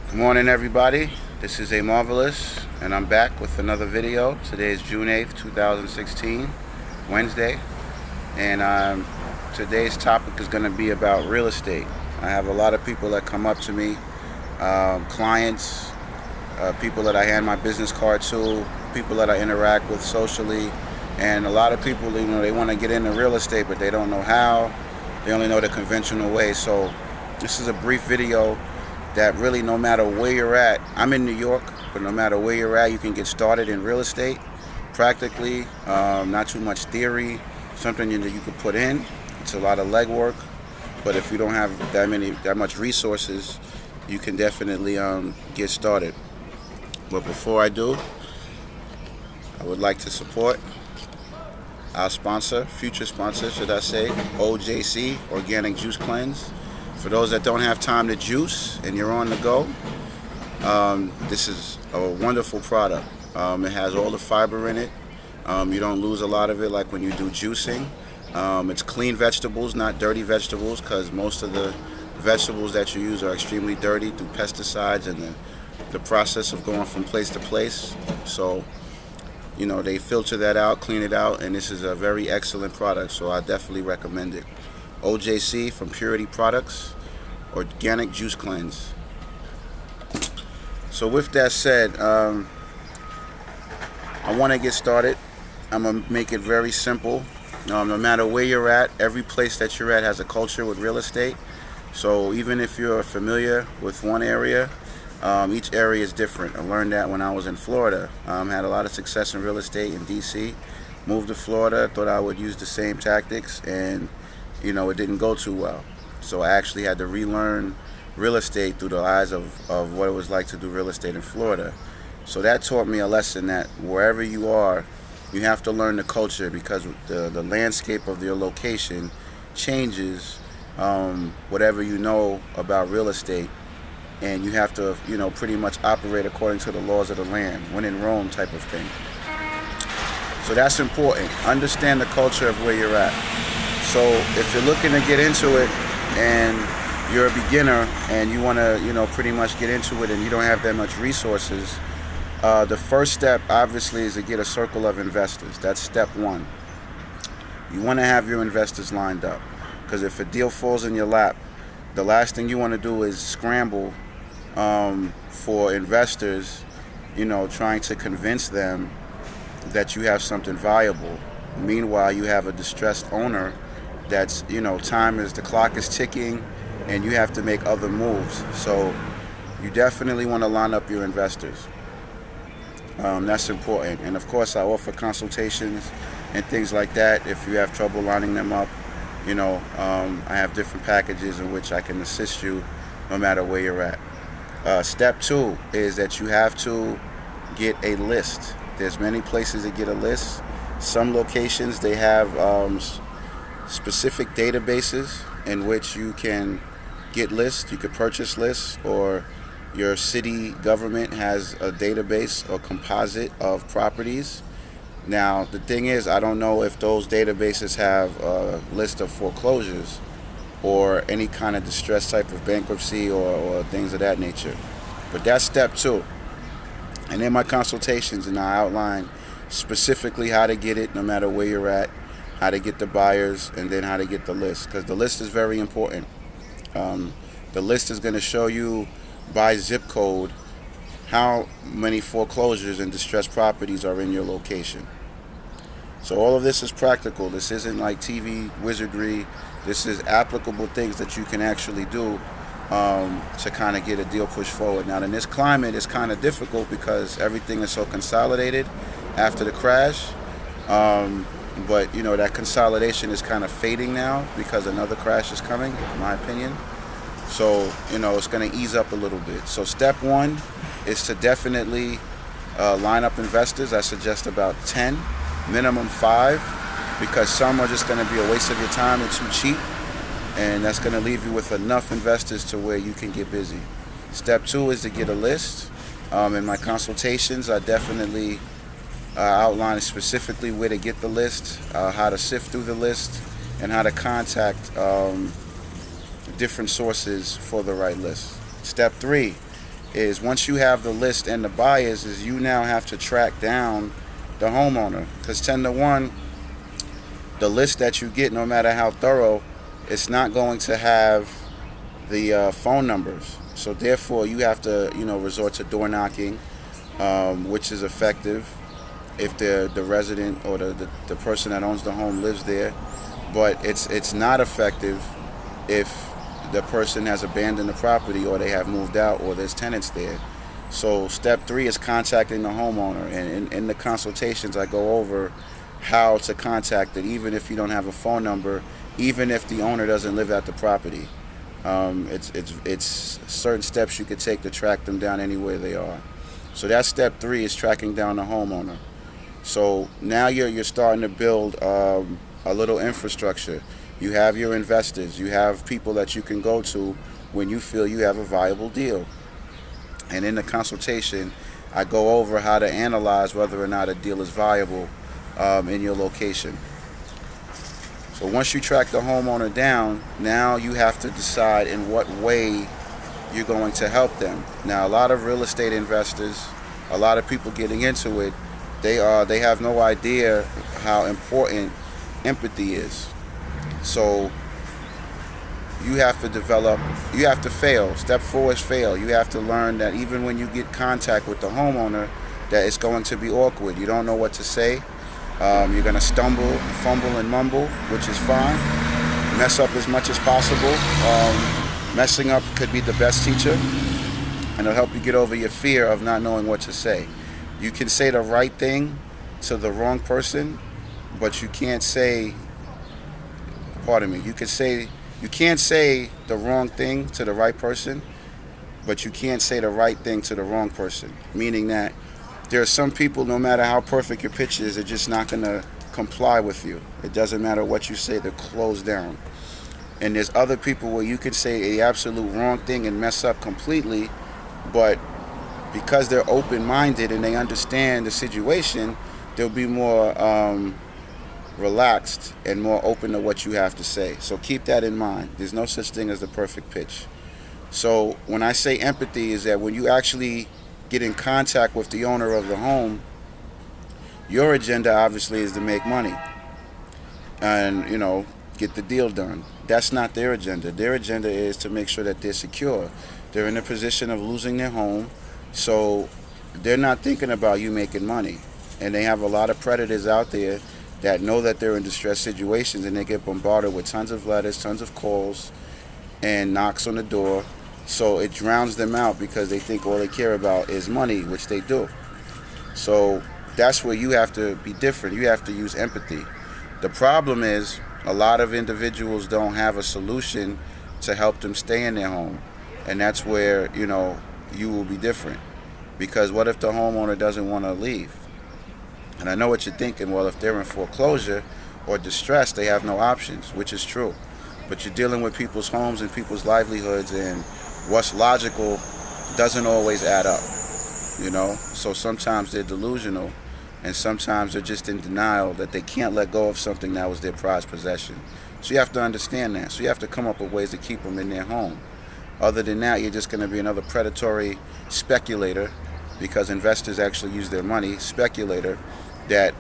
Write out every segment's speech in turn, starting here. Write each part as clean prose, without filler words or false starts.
Good morning, everybody. This is A Marvelous, and I'm back with another video. Today is June 8th, 2016, Wednesday, and today's topic is going to be about real estate. I have a lot of people that come up to me, clients, people that I hand my business card to, people that I interact with socially, and a lot of people, they want to get into real estate, but they don't know how. They only know the conventional way. So this is a brief video that really, no matter where you're at, I'm in New York, but no matter where you're at, you can get started in real estate practically. Not too much theory, something that you could put in. It's a lot of legwork, but if you don't have that much resources, you can definitely get started. But before I do, I would like to support our sponsor, future sponsor, should I say, OJC, Organic Juice Cleanse. For those that don't have time to juice and you're on the go, this is a wonderful product. It has all the fiber in it. You don't lose a lot of it like when you do juicing. It's clean vegetables, not dirty vegetables, because most of the vegetables that you use are extremely dirty through pesticides and the process of going from place to place. So, they filter that out, clean it out, and this is a very excellent product, so I definitely recommend it. OJC from Purity Products, Organic Juice Cleanse. So with that said, I want to get started. I'm going to make it very simple. No matter where you're at, every place that you're at has a culture with real estate. So even if you're familiar with one area, each area is different. I learned that when I was in Florida. Had a lot of success in real estate in DC. Moved to Florida, thought I would use the same tactics, and it didn't go too well. So I actually had to relearn real estate through the eyes of what it was like to do real estate in Florida. So that taught me a lesson that wherever you are, you have to learn the culture, because the landscape of your location changes whatever you know about real estate. And you have to, pretty much operate according to the laws of the land, when in Rome type of thing. So that's important. Understand the culture of where you're at. So if you're looking to get into it and you're a beginner and you want to, pretty much get into it and you don't have that much resources, the first step obviously is to get a circle of investors. That's step one. You want to have your investors lined up, because if a deal falls in your lap, the last thing you want to do is scramble for investors, trying to convince them that you have something valuable. Meanwhile, you have a distressed owner that's, the clock is ticking and you have to make other moves. So you definitely want to line up your investors. That's important. And of course, I offer consultations and things like that. If you have trouble lining them up, I have different packages in which I can assist you no matter where you're at. Step two is that you have to get a list. There's many places to get a list. Some locations, they have specific databases in which you can get lists. You could purchase lists, or your city government has a database or composite of properties. Now, the thing is, I don't know if those databases have a list of foreclosures or any kind of distress type of bankruptcy or things of that nature. But that's step two. And in my consultations, I outline specifically how to get it no matter where you're at, how to get the buyers, and then how to get the list, because the list is very important. The list is going to show you by zip code how many foreclosures and distressed properties are in your location. So all of this is practical. This isn't like TV wizardry. This is applicable things that you can actually do to kind of get a deal pushed forward. Now, in this climate, it's kind of difficult because everything is so consolidated after the crash. But, that consolidation is kind of fading now because another crash is coming, in my opinion. So, it's going to ease up a little bit. So step one is to definitely line up investors. I suggest about 10, minimum 5, because some are just going to be a waste of your time and too cheap. And that's going to leave you with enough investors to where you can get busy. Step two is to get a list. In my consultations, I definitely outline specifically where to get the list, how to sift through the list, and how to contact different sources for the right list. Step 3 is once you have the list and the buyers, is you now have to track down the homeowner, because 10 to 1, the list that you get, no matter how thorough, it's not going to have the phone numbers. So therefore, you have to, resort to door knocking, which is effective if the resident or the person that owns the home lives there. But it's not effective if the person has abandoned the property or they have moved out or there's tenants there. So step 3 is contacting the homeowner, and in the consultations I go over how to contact it, even if you don't have a phone number, even if the owner doesn't live at the property. It's certain steps you could take to track them down anywhere they are. So that's step 3, is tracking down the homeowner. So now you're starting to build a little infrastructure. You have your investors. You have people that you can go to when you feel you have a viable deal. And in the consultation, I go over how to analyze whether or not a deal is viable in your location. So once you track the homeowner down, now you have to decide in what way you're going to help them. Now, a lot of real estate investors, a lot of people getting into it, they have no idea how important empathy is. So you have to fail. Step 4 is fail. You have to learn that even when you get contact with the homeowner, that it's going to be awkward. You don't know what to say. You're going to stumble, fumble, and mumble, which is fine. Mess up as much as possible. Messing up could be the best teacher, and it'll help you get over your fear of not knowing what to say. You can say the right thing to the wrong person, but you can't say, you can't say the wrong thing to the right person, but you can't say the right thing to the wrong person. Meaning that there are some people, no matter how perfect your pitch is, they're just not going to comply with you. It doesn't matter what you say, they're closed down. And there's other people where you can say the absolute wrong thing and mess up completely, but because they're open-minded and they understand the situation, they'll be more relaxed and more open to what you have to say. So keep that in mind. There's no such thing as the perfect pitch. So when I say empathy, is that when you actually get in contact with the owner of the home, your agenda obviously is to make money and, get the deal done. That's not their agenda. Their agenda is to make sure that they're secure. They're in a position of losing their home, so they're not thinking about you making money. And they have a lot of predators out there that know that they're in distressed situations, and they get bombarded with tons of letters, tons of calls, and knocks on the door. So it drowns them out because they think all they care about is money, which they do. So that's where you have to be different. You have to use empathy. The problem is a lot of individuals don't have a solution to help them stay in their home. And that's where, you will be different. Because what if the homeowner doesn't want to leave? And I know what you're thinking, well, if they're in foreclosure or distress, they have no options, which is true. But you're dealing with people's homes and people's livelihoods, and what's logical doesn't always add up, So sometimes they're delusional, and sometimes they're just in denial that they can't let go of something that was their prized possession. So you have to understand that. So you have to come up with ways to keep them in their home. Other than that, you're just going to be another predatory speculator, because investors actually use their money, speculator, that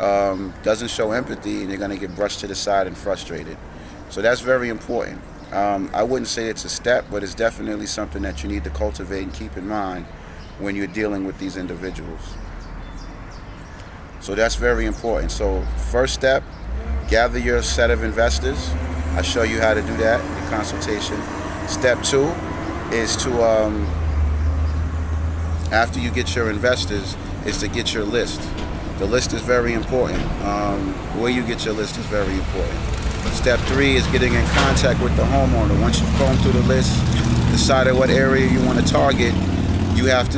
doesn't show empathy, and you're going to get brushed to the side and frustrated. So that's very important. I wouldn't say it's a step, but it's definitely something that you need to cultivate and keep in mind when you're dealing with these individuals. So that's very important. So first step, gather your set of investors. I show you how to do that in the consultation. Step 2 is to, after you get your investors, is to get your list. The list is very important. Where you get your list is very important. Step 3 is getting in contact with the homeowner. Once you've combed through the list, decided what area you want to target, you have to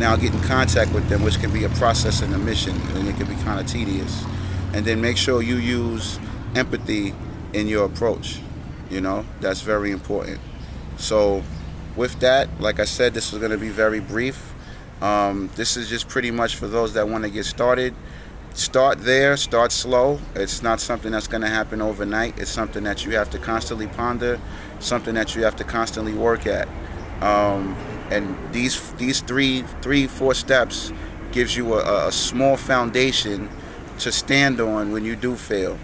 now get in contact with them, which can be a process and a mission, and it can be kind of tedious. And then make sure you use empathy in your approach. That's very important. So with that, like I said, this was going to be very brief. This is just pretty much for those that want to get started. Start there, start slow. It's not something that's going to happen overnight. It's something that you have to constantly ponder, something that you have to constantly work at. And these four steps gives you a small foundation to stand on when you do fail.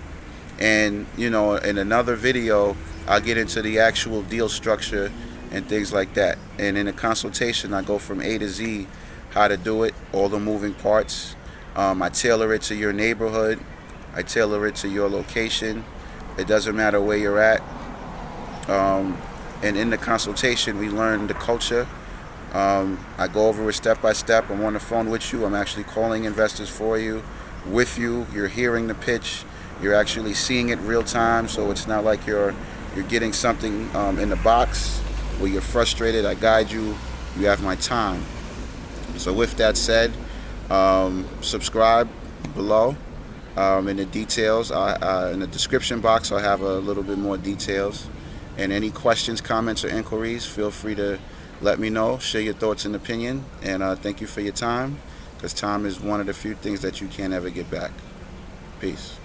And in another video, I'll get into the actual deal structure and things like that. And in a consultation, I go from A to Z, how to do it, all the moving parts. I tailor it to your neighborhood. I tailor it to your location. It doesn't matter where you're at. And in the consultation, we learn the culture. I go over it step by step. I'm on the phone with you. I'm actually calling investors for you, with you. You're hearing the pitch. You're actually seeing it real time, so it's not like you're getting something in the box where you're frustrated. I guide you. You have my time. So with that said, subscribe below. In the details, in the description box, I'll have a little bit more details. And any questions, comments, or inquiries, feel free to let me know. Share your thoughts and opinion. And thank you for your time, because time is one of the few things that you can't ever get back. Peace.